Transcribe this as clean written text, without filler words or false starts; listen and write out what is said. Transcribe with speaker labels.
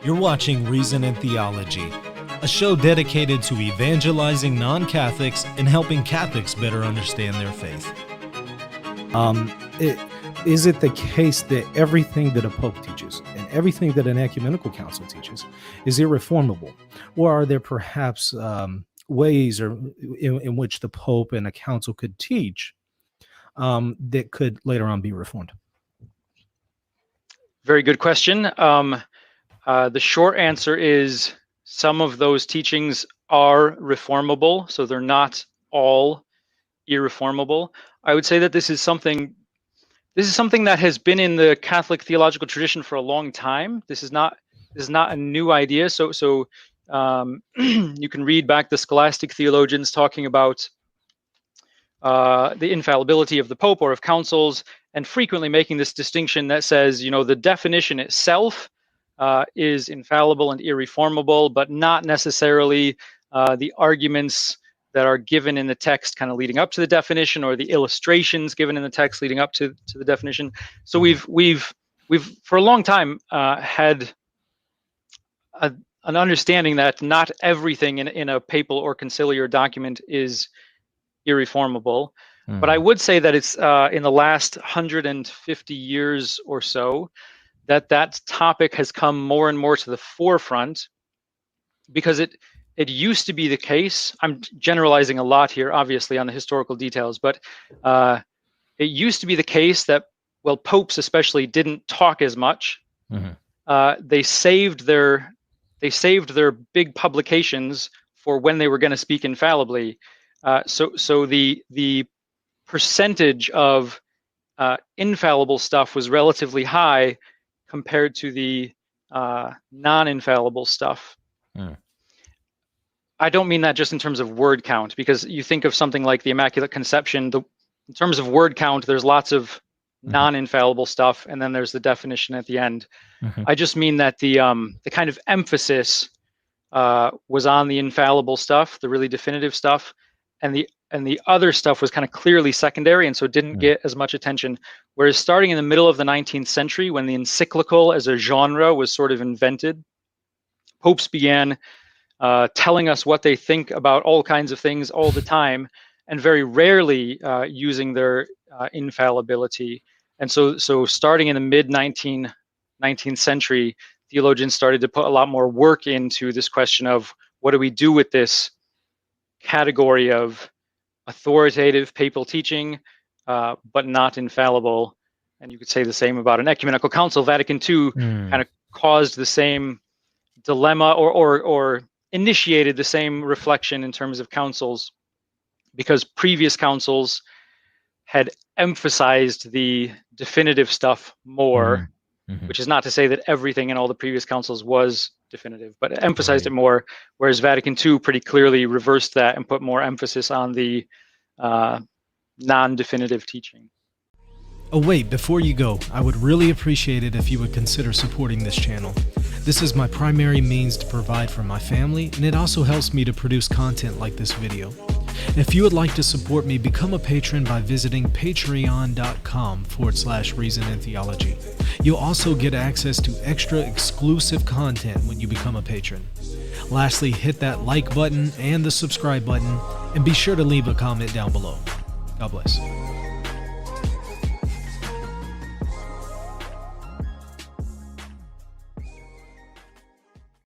Speaker 1: You're watching Reason and Theology, a show dedicated to evangelizing non-Catholics and helping Catholics better understand their faith.
Speaker 2: Is it the case that everything that a pope teaches and everything that an ecumenical council teaches is irreformable? Or are there perhaps ways in which the pope and a council could teach that could later on be reformed?
Speaker 3: Very good question. The short answer is some of those teachings are reformable, so they're not all irreformable. I would say that this is something that has been in the Catholic theological tradition for a long time. This is not a new idea. So you can read back the scholastic theologians talking about the infallibility of the Pope or of councils, and frequently making this distinction that says, the definition itself is infallible and irreformable, but not necessarily the arguments that are given in the text kind of leading up to the definition, or the illustrations given in the text leading up to the definition. So we've for a long time had an understanding that not everything in a papal or conciliar document is irreformable. But I would say that it's in the last 150 years or so that topic has come more and more to the forefront, because it used to be the case. I'm generalizing a lot here, obviously, on the historical details, but it used to be the case that, popes especially didn't talk as much. They saved their big publications for when they were going to speak infallibly. So the percentage of infallible stuff was relatively high compared to the non-infallible stuff. I don't mean that just in terms of word count, because you think of something like the Immaculate Conception, in terms of word count, there's lots of non-infallible stuff, and then there's the definition at the end. I just mean that the kind of emphasis was on the infallible stuff, the really definitive stuff, and the other stuff was kind of clearly secondary, and so didn't get as much attention. Whereas starting in the middle of the 19th century, when the encyclical as a genre was sort of invented, popes began telling us what they think about all kinds of things all the time, and very rarely using their infallibility. And so starting in the mid-19th century, theologians started to put a lot more work into this question of, what do we do with this category of authoritative papal teaching, but not infallible? And you could say the same about an ecumenical council. Vatican II kind of caused the same dilemma, or initiated the same reflection in terms of councils, because previous councils had emphasized the definitive stuff more, which is not to say that everything in all the previous councils was definitive, but it emphasized it more, whereas Vatican II pretty clearly reversed that and put more emphasis on the non-definitive teaching.
Speaker 1: Oh wait, before you go, I would really appreciate it if you would consider supporting this channel. This is my primary means to provide for my family, and it also helps me to produce content like this video. If you would like to support me, become a patron by visiting patreon.com/Reason and Theology. You'll also get access to extra exclusive content when you become a patron. Lastly, hit that like button and the subscribe button, and be sure to leave a comment down below. God bless.